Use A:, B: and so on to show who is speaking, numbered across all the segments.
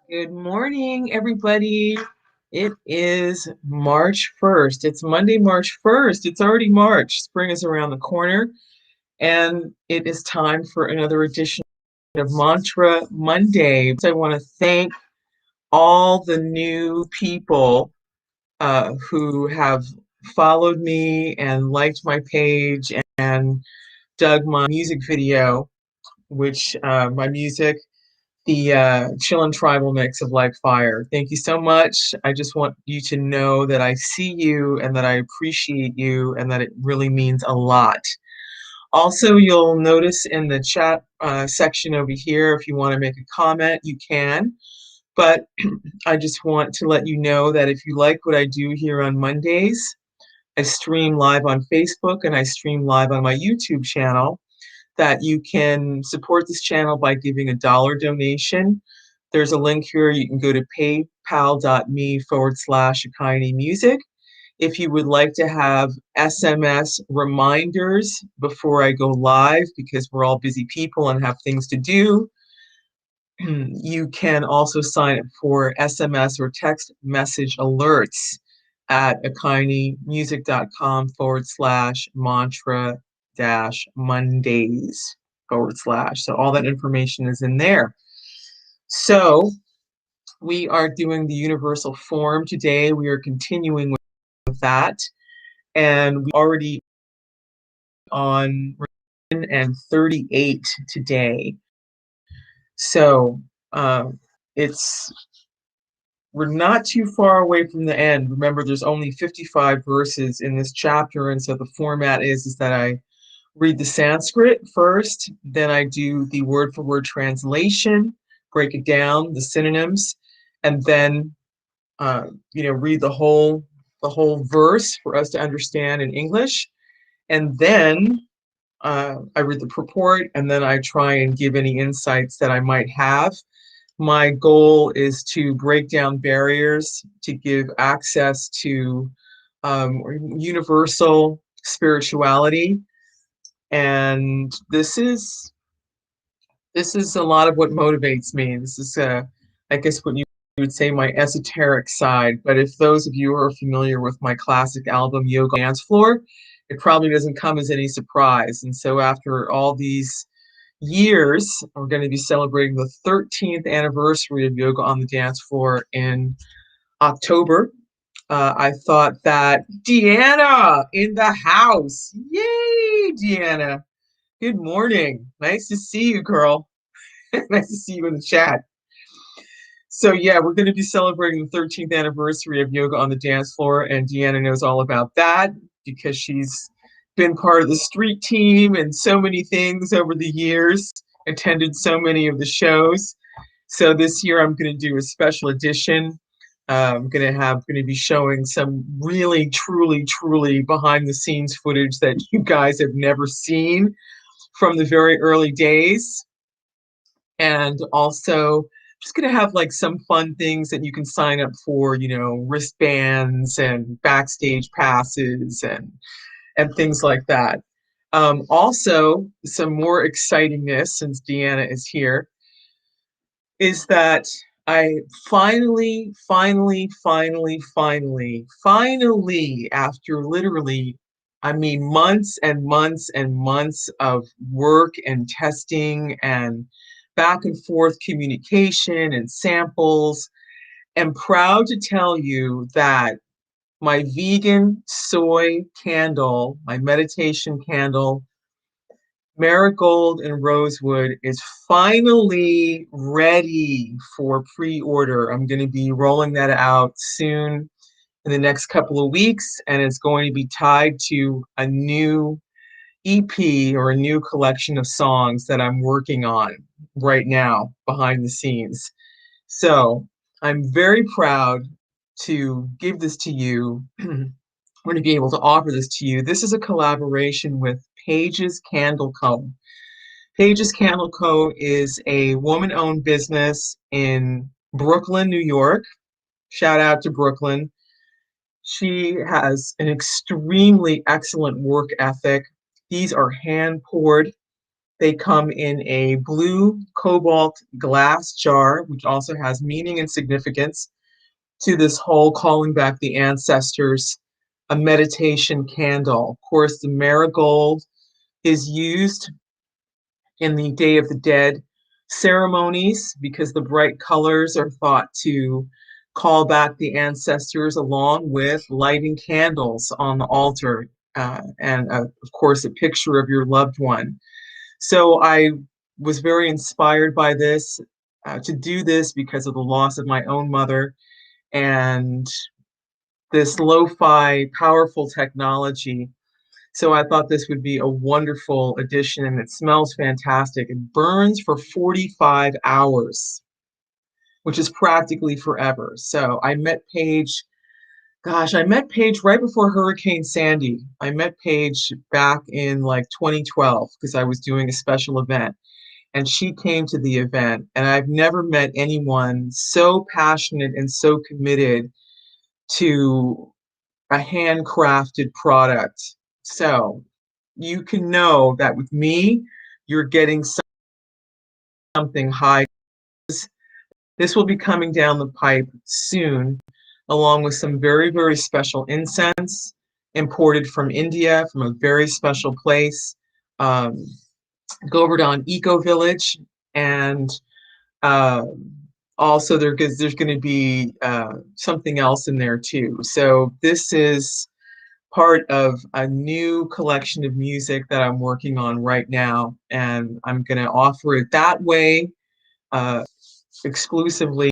A: Good morning, everybody. It is March 1st. It's Monday, March 1st. It's already March. Spring is around the corner, and it is time for another edition of Mantra Monday. I want to thank all the new people who have followed me and liked my page and dug my music video, which my music the Chillin' Tribal mix of Like Fire. Thank you so much. I just want you to know that I see you and that I appreciate you and that it really means a lot. Also, you'll notice in the chat section over here, if you want to make a comment, you can. But I just want to let you know that if you like what I do here on Mondays, I stream live on Facebook and I stream live on my YouTube channel, that you can support this channel by giving a dollar donation. There's a link here. You can go to paypal.me/Akṣaraṁ music. If you would like to have SMS reminders before I go live, because we're all busy people and have things to do, you can also sign up for SMS or text message alerts at akṣaraṁ-mantra-Mondays / So all that information is in there. So we are doing the universal form today. We are continuing with that. And we already on and 38 today. So it's we're not too far away from the end. Remember, there's only 55 verses in this chapter, and so the format is that I read the Sanskrit first, then I do the word-for-word translation, break it down, the synonyms, and then read the whole verse for us to understand in English, and then I read the purport, and then I try and give any insights that I might have. My goal is to break down barriers, to give access to universal spirituality, and this is a lot of what motivates me. This is, I guess, what you would say my esoteric side. But if those of you who are familiar with my classic album, Yoga Dance Floor, it probably doesn't come as any surprise. And so after all these years, we're going to be celebrating the 13th anniversary of Yoga on the Dance Floor in October. I thought that Deanna in the house. Yay, Deanna. Good morning. Nice to see you, girl. Nice to see you in the chat. So yeah, we're going to be celebrating the 13th anniversary of Yoga on the Dance Floor, and Deanna knows all about that because she's been part of the street team and so many things over the years, attended so many of the shows. So this year I'm going to do a special edition. I'm going to be showing some really, truly, truly behind the scenes footage that you guys have never seen from the very early days. And also just going to have like some fun things that you can sign up for, wristbands and backstage passes and things like that. Also, some more excitingness, since Deanna is here, is that I finally, after literally, I mean, months and months and months of work and testing and back and forth communication and samples, am proud to tell you that my vegan soy candle, my meditation candle, Marigold and Rosewood, is finally ready for pre-order. I'm going to be rolling that out soon in the next couple of weeks, and it's going to be tied to a new EP or a new collection of songs that I'm working on right now behind the scenes. So I'm very proud to give this to you. I'm going to be able to offer this to you. This is a collaboration with Page's Candle Co. Page's Candle Co. is a woman-owned business in Brooklyn, New York. Shout out to Brooklyn. She has an extremely excellent work ethic. These are hand poured. They come in a blue cobalt glass jar, which also has meaning and significance to this whole calling back the ancestors, a meditation candle. Of course, the marigold is used in the Day of the Dead ceremonies because the bright colors are thought to call back the ancestors, along with lighting candles on the altar, and of course, a picture of your loved one. So I was very inspired by this, to do this because of the loss of my own mother, and this lo-fi powerful technology. So I thought this would be a wonderful addition, and it smells fantastic. It burns for 45 hours, which is practically forever. So I met Paige, gosh, I met Paige right before Hurricane Sandy. I met Paige back in like 2012 because I was doing a special event, and she came to the event, and I've never met anyone so passionate and so committed to a handcrafted product. So you can know that with me, you're getting something high. This will be coming down the pipe soon, along with some very, very special incense imported from India, from a very special place, um, Govardhan Eco Village. And also there's going to be something else in there too. So this is part of a new collection of music that I'm working on right now, and I'm going to offer it that way, exclusively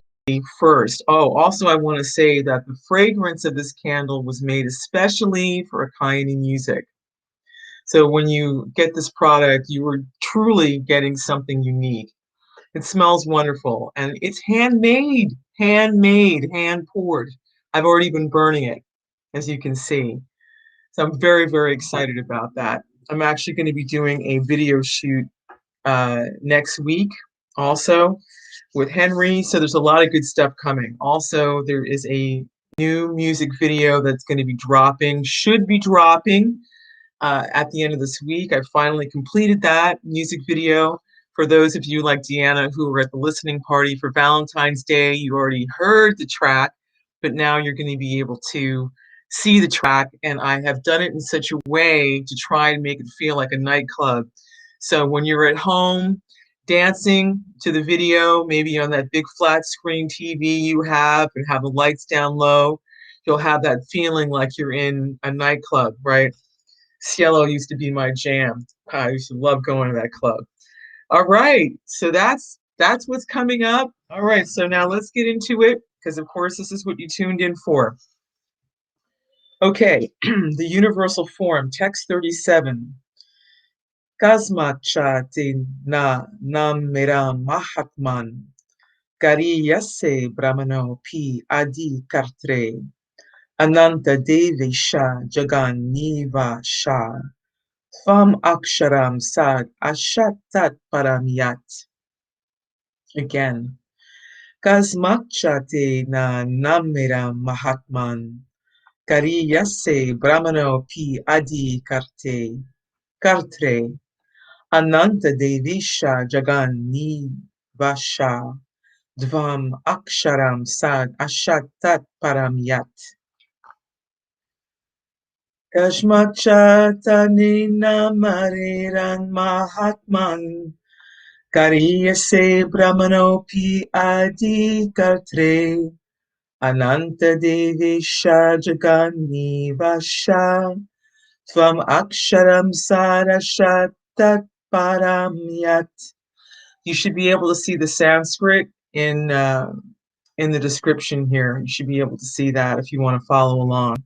A: first. Oh, also I want to say that the fragrance of this candle was made especially for Akayani music. So when you get this product, you are truly getting something unique. It smells wonderful, and it's handmade, hand poured. I've already been burning it, as you can see. So I'm very, very excited about that. I'm actually going to be doing a video shoot next week also with Henry. So there's a lot of good stuff coming. Also, there is a new music video that's going to be dropping, should be dropping at the end of this week. I finally completed that music video. For those of you like Deanna who were at the listening party for Valentine's Day, you already heard the track, but now you're going to be able to see the track, and I have done it in such a way to try and make it feel like a nightclub. So when you're at home dancing to the video, maybe on that big flat screen TV you have and have the lights down low, you'll have that feeling like you're in a nightclub, right? Cielo used to be my jam. I used to love going to that club. All right, so that's what's coming up. All right, so now let's get into it, because of course this is what you tuned in for. Okay, the universal form, text 37. Kasmāc nameran mahātman, garīyase brahmaṇo ādi-kartre, ananta-deveśa jagan-nivāsa, tvam akṣaraṁ sad-asat paraṁ. Again. Kasmāc nameran mahātman, garīyase brahmaṇo ādi-kartre, ananta-deveśa jagan-nivāsa, tvam akṣaraṁ sad-asat paraṁ. Kasmāc nameran mahātman, garīyase brahmaṇo ādi-kartre, ananta-deveśa jagan-nivāsa, tvam akṣaraṁ sad-asat paraṁ. You should be able to see the Sanskrit in the description here. You should be able to see that if you want to follow along.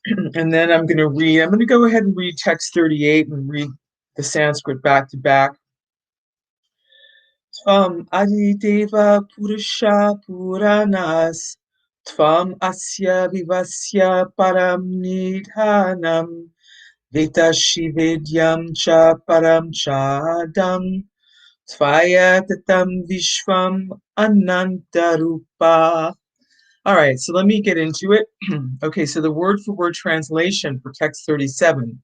A: And then I'm going to go ahead and read text 38 and read the Sanskrit back to back. Tvam ādi-devaḥ puruṣaḥ purāṇas, tvam asya viśvasya paraṁ nidhānam, vettāsi vedyaṁ cha paraṁ chādam, tvayā tataṁ viśvam ananta-rūpa. All right, so let me get into it. Okay, so the word for word translation for text 37.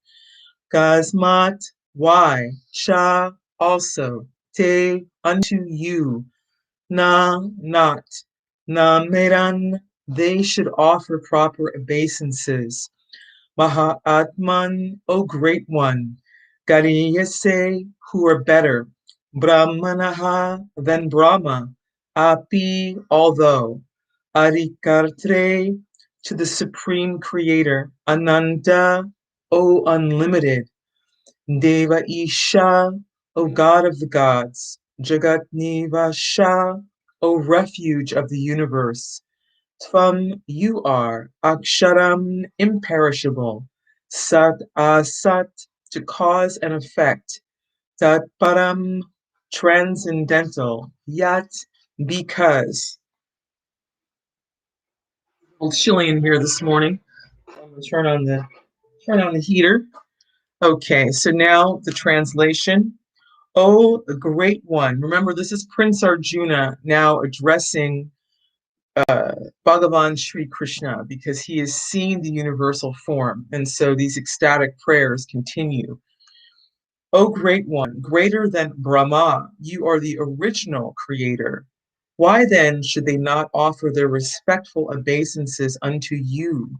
A: Kasmāc Why? Cha, also, te, unto you, na, not, nameran, they should offer proper obeisances. Mahātman, O great one, garīyase, who are better, brahmaṇaha than Brahma, api, although, ādi-kartre, to the supreme creator, ananta, O unlimited, deveśa, O God of the gods, jagan-nivāsa, O refuge of the universe, tvam, you are, akṣaraṁ, imperishable, sad-asat, to cause and effect, paraṁ, transcendental, yet, because. A little chilly in here this morning. I'm going to turn on the heater. Okay, so now the translation. Oh, the great one. Remember, this is Prince Arjuna now addressing Bhagavan Sri Krishna, because he is seeing the universal form. And so these ecstatic prayers continue. O great one, greater than Brahma, you are the original creator. Why then should they not offer their respectful obeisances unto you?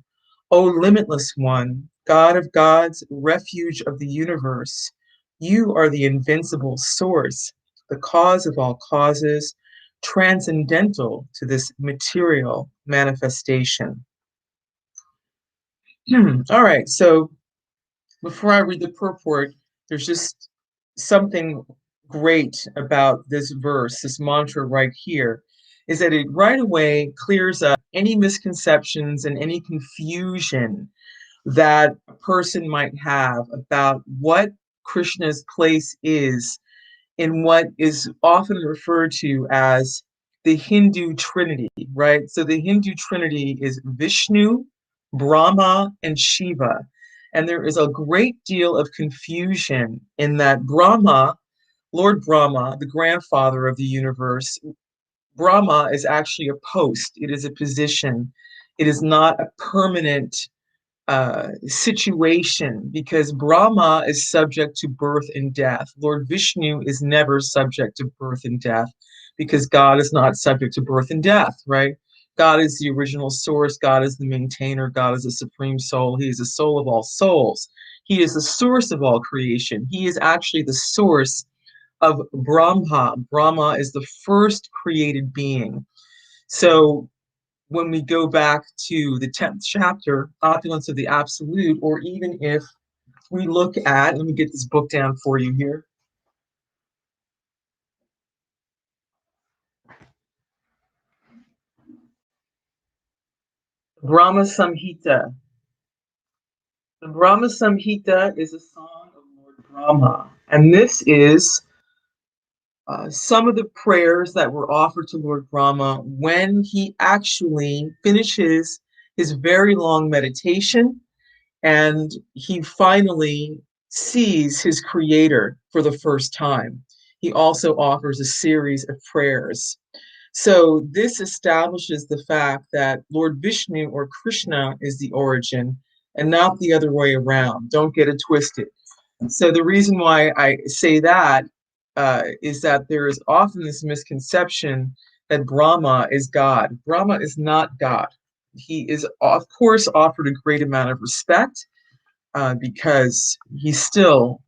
A: O limitless one, God of gods, refuge of the universe, you are the invincible source, the cause of all causes, transcendental to this material manifestation. All right, so before I read the purport, there's just something great about this verse, this mantra right here, is that it right away clears up any misconceptions and any confusion that a person might have about what Krishna's place is in what is often referred to as the Hindu Trinity, right? So the Hindu Trinity is Vishnu, Brahma, and Shiva. And there is a great deal of confusion in that Brahma, Lord Brahma, the grandfather of the universe, Brahma is actually a post. It is a position. It is not a permanent situation, because Brahma is subject to birth and death. Lord Vishnu is never subject to birth and death, because God is not subject to birth and death, right? God is the original source. God is the maintainer. God is the supreme soul. He is the soul of all souls. He is the source of all creation. He is actually the source of Brahma. Brahma is the first created being. So when we go back to the 10th chapter, Opulence of the Absolute, or even if we look at, let me get this book down for you here. Brahma Samhita. The Brahma Samhita is a song of Lord Brahma, and this is some of the prayers that were offered to Lord Brahma when he actually finishes his very long meditation and he finally sees his creator for the first time. He also offers a series of prayers. So this establishes the fact that Lord Vishnu or Krishna is the origin and not the other way around. Don't get it twisted. So the reason why I say that is that there is often this misconception that Brahma is God. Brahma is not God. He is, of course, offered a great amount of respect because he's still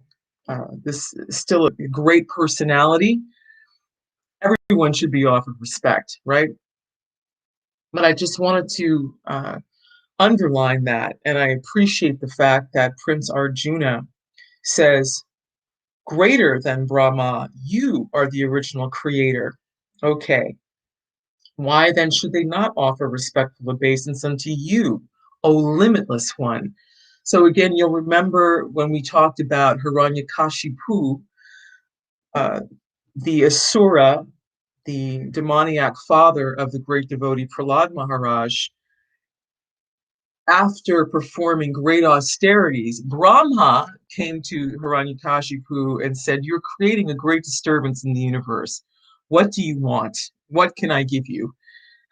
A: still a great personality. Everyone should be offered respect, right? But I just wanted to underline that, and I appreciate the fact that Prince Arjuna says, greater than Brahma, you are the original creator. Okay, why then should they not offer respectful obeisance unto you, O limitless one? So again, you'll remember when we talked about Hiranyakashipu, the Asura, the demoniac father of the great devotee Prahlad Maharaj, after performing great austerities, Brahma came to Hiranyakashipu and said, you're creating a great disturbance in the universe. What do you want? What can I give you?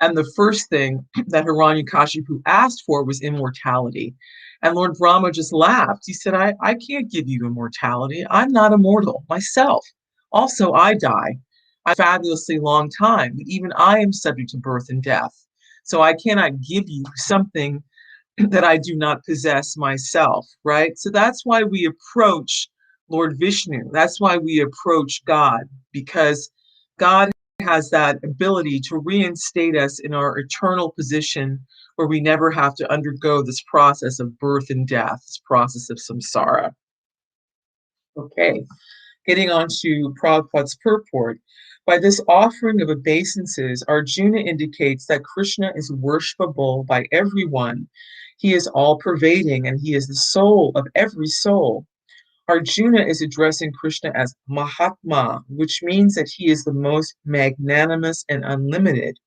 A: And the first thing that Hiranyakashipu asked for was immortality. And Lord Brahma just laughed. He said, I can't give you immortality. I'm not immortal myself. Also, I die a fabulously long time, but even I am subject to birth and death. So I cannot give you something that I do not possess myself, right? So that's why we approach Lord Vishnu. That's why we approach God, because God has that ability to reinstate us in our eternal position where we never have to undergo this process of birth and death, this process of samsara. Okay, getting on to Prabhupada's purport. By this offering of obeisances, Arjuna indicates that Krishna is worshipable by everyone. He is all-pervading, and he is the soul of every soul. Arjuna is addressing Krishna as Mahātman, which means that he is the most magnanimous and unlimited.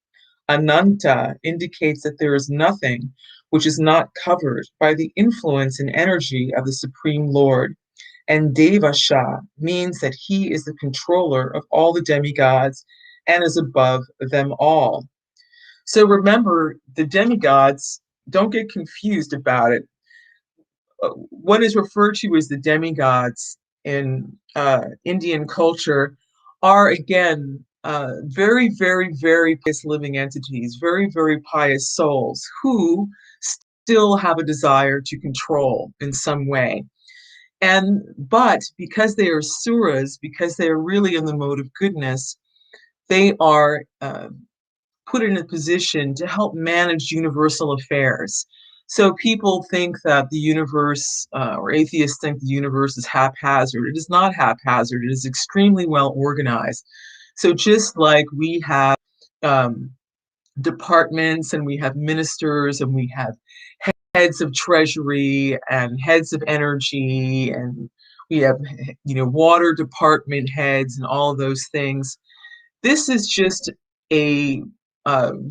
A: Ananta indicates that there is nothing which is not covered by the influence and energy of the Supreme Lord. And deveśa means that he is the controller of all the demigods and is above them all. So remember, the demigods, don't get confused about it. What is referred to as the demigods in Indian culture are, again, very, very, very pious living entities, very, very pious souls who still have a desire to control in some way. But because they are suras, because they are really in the mode of goodness, they are put in a position to help manage universal affairs. So people think that the universe, or atheists think the universe is haphazard. It is not haphazard. It is extremely well organized. So just like we have departments and we have ministers and we have heads of treasury and heads of energy, and we have, water department heads and all of those things. This is just a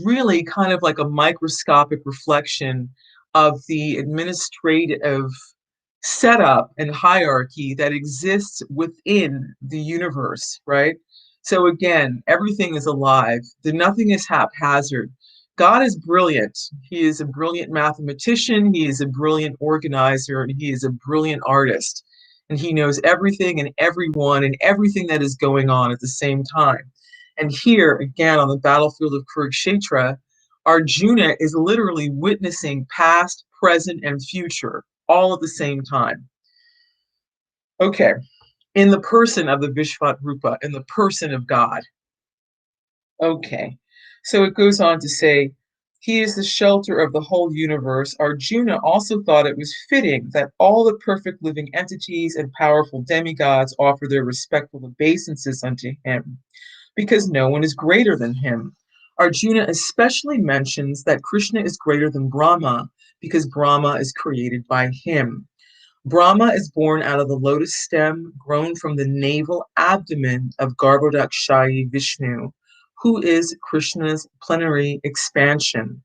A: really kind of like a microscopic reflection of the administrative setup and hierarchy that exists within the universe, right? So again, everything is alive. Nothing is haphazard. God is brilliant. He is a brilliant mathematician. He is a brilliant organizer, and he is a brilliant artist. And he knows everything and everyone and everything that is going on at the same time. And here, again, on the battlefield of Kurukshetra, Arjuna is literally witnessing past, present, and future all at the same time. Okay, in the person of the Vishvat-rūpa, in the person of God. Okay, so it goes on to say, he is the shelter of the whole universe. Arjuna also thought it was fitting that all the perfect living entities and powerful demigods offer their respectful obeisances unto him, because no one is greater than him. Arjuna especially mentions that Krishna is greater than Brahma, because Brahma is created by him. Brahma is born out of the lotus stem grown from the navel abdomen of Garbhodakshayi Vishnu, who is Krishna's plenary expansion.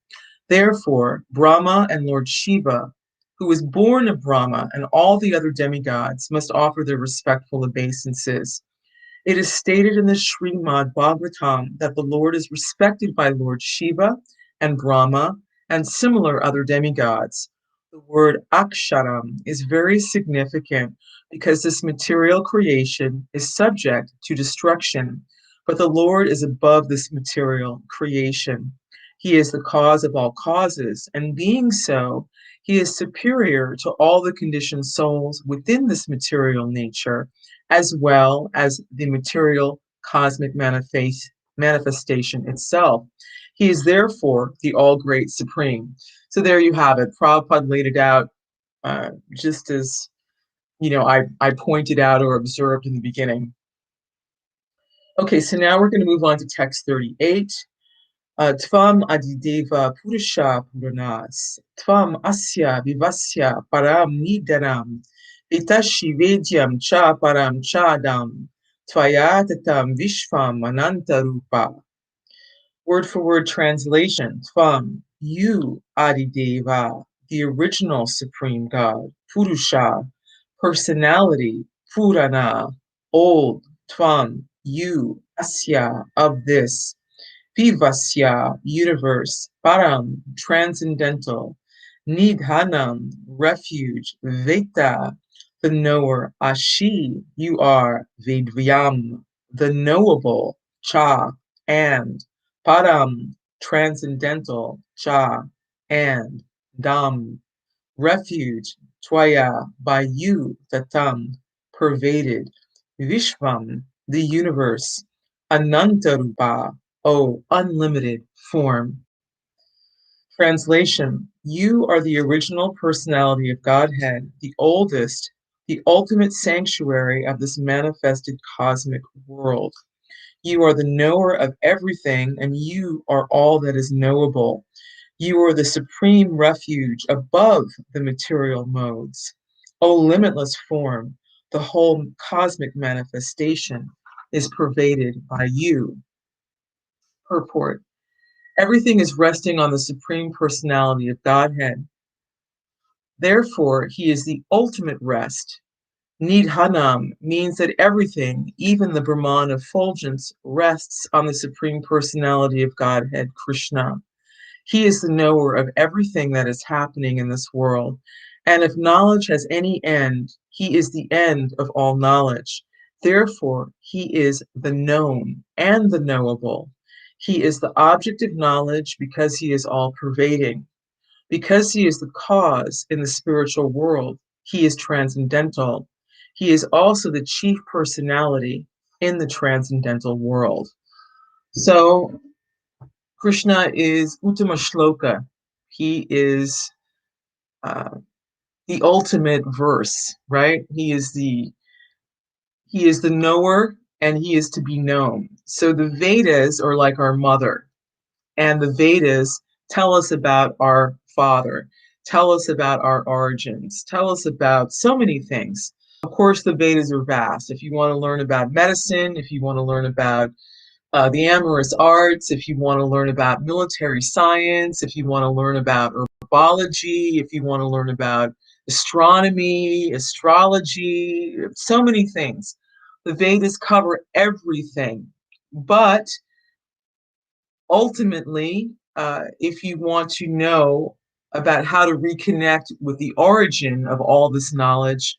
A: Therefore, Brahma and Lord Shiva, who is born of Brahma, and all the other demigods must offer their respectful obeisances. It is stated in the Srimad Bhagavatam that the Lord is respected by Lord Shiva and Brahma and similar other demigods. The word akṣaraṁ is very significant because this material creation is subject to destruction, but the Lord is above this material creation. He is the cause of all causes, and being so, he is superior to all the conditioned souls within this material nature, as well as the material cosmic manifestation itself. He is therefore the all-great supreme. So there you have it. Prabhupada laid it out just as, I pointed out or observed in the beginning. Okay, so now we're going to move on to text 38. Tvam ādi-devaḥ puruṣaḥ purāṇas, tvam asya viśvasya paraṁ nidhānam, vettāsi vedyaṁ cha paraṁ chādam, tvayā tataṁ viśvam ananta-rūpa. Word for word translation: Tvam, you, ādi-devaḥ, the original supreme God; puruṣaḥ, personality; purāṇa, old; tvam, you; asya, of this; viśvasya, universe; paraṁ, transcendental; nidhānam, refuge, vettāsi, the knower, ashi, you are, vedyaṁ, the knowable, cha, and, paraṁ, transcendental, cha, and, dhāma, refuge, tvayā, by you, tataṁ, pervaded, viśvam, the universe, ananta-rūpa, oh, unlimited form. Translation: You are the original personality of Godhead, the oldest, the ultimate sanctuary of this manifested cosmic world. You are the knower of everything, and you are all that is knowable. You are the supreme refuge above the material modes. O limitless form, the whole cosmic manifestation is pervaded by you. Purport: Everything is resting on the Supreme Personality of Godhead. Therefore, he is the ultimate rest. Nidhānam means that everything, even the Brahman effulgence, rests on the Supreme Personality of Godhead, Krishna. He is the knower of everything that is happening in this world. And if knowledge has any end, he is the end of all knowledge. Therefore, he is the known and the knowable. He is the object of knowledge because he is all-pervading. Because he is the cause in the spiritual world, he is transcendental. He is also the chief personality in the transcendental world. So Krishna is Uttama Shloka. He is the ultimate verse, right? He is the knower, and he is to be known. So the Vedas are like our mother, and the Vedas tell us about our father, tell us about our origins, tell us about so many things. Of course, the Vedas are vast. If you want to learn about medicine, if you want to learn about the amorous arts, if you want to learn about military science, if you want to learn about herbology, if you want to learn about astronomy, astrology, so many things. The Vedas cover everything. But ultimately, if you want to know about how to reconnect with the origin of all this knowledge,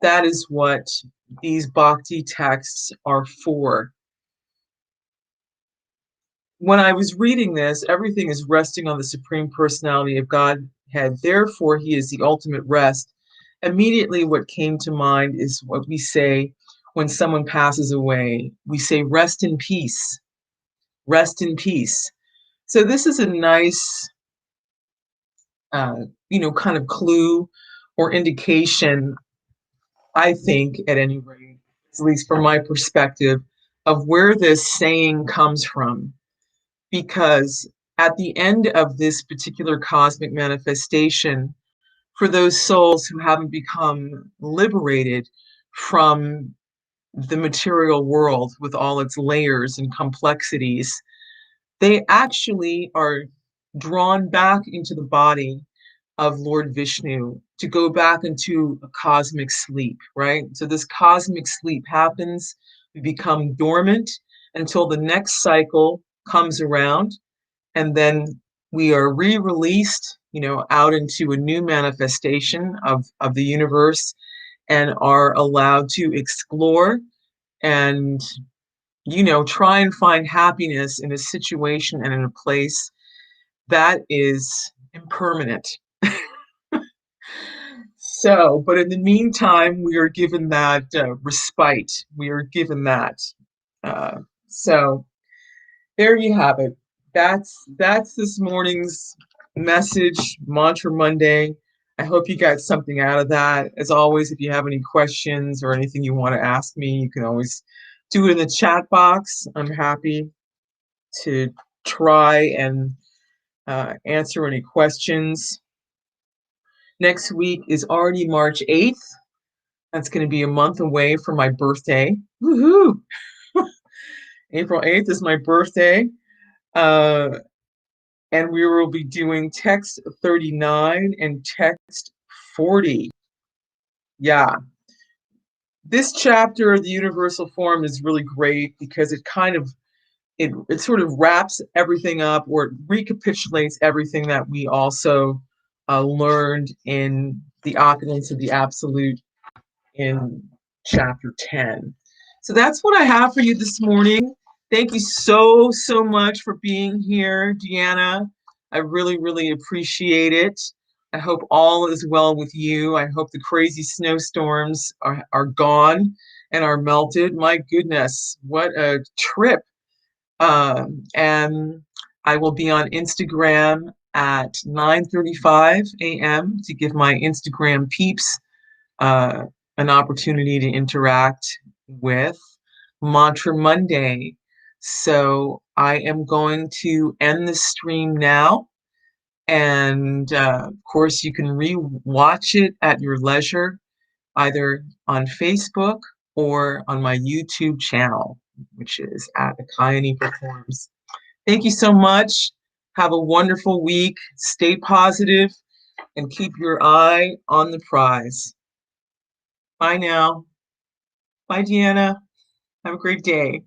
A: that is what these bhakti texts are for. When I was reading this, everything is resting on the Supreme Personality of Godhead. Therefore, he is the ultimate rest. Immediately, what came to mind is what we say when someone passes away. We say, rest in peace, rest in peace. So this is a nice, kind of clue or indication, I think, at any rate, at least from my perspective, of where this saying comes from. Because at the end of this particular cosmic manifestation, for those souls who haven't become liberated from the material world with all its layers and complexities, they actually are drawn back into the body of Lord Vishnu to go back into a cosmic sleep, right? So this cosmic sleep happens, we become dormant until the next cycle comes around, and then we are re-released, out into a new manifestation of the universe, and are allowed to explore and try and find happiness in a situation and in a place that is impermanent. So, but in the meantime, we are given that respite. We are given that. So there you have it. That's this morning's message, Mantra Monday. I hope you got something out of that. As always, if you have any questions or anything you want to ask me, you can always do it in the chat box. I'm happy to try and answer any questions. Next week is already March 8th. That's going to be a month away from my birthday. Woohoo! April 8th is my birthday. And we will be doing text 39 and text 40. Yeah. This chapter of the universal form is really great because it kind of, it sort of wraps everything up, or it recapitulates everything that we also learned in the opulence of the absolute in chapter 10. So that's what I have for you this morning. Thank you so, so much for being here, Deanna. I really, really appreciate it. I hope all is well with you. I hope the crazy snowstorms are gone and are melted. My goodness, what a trip. And I will be on Instagram at 9:35 a.m. to give my Instagram peeps uh, an opportunity to interact with Mantra Monday. So I am going to end the stream now. And of course, you can re-watch it at your leisure, either on Facebook or on my YouTube channel, which is at Akayani Performs. Thank you so much. Have a wonderful week. Stay positive and keep your eye on the prize. Bye now. Bye, Deanna. Have a great day.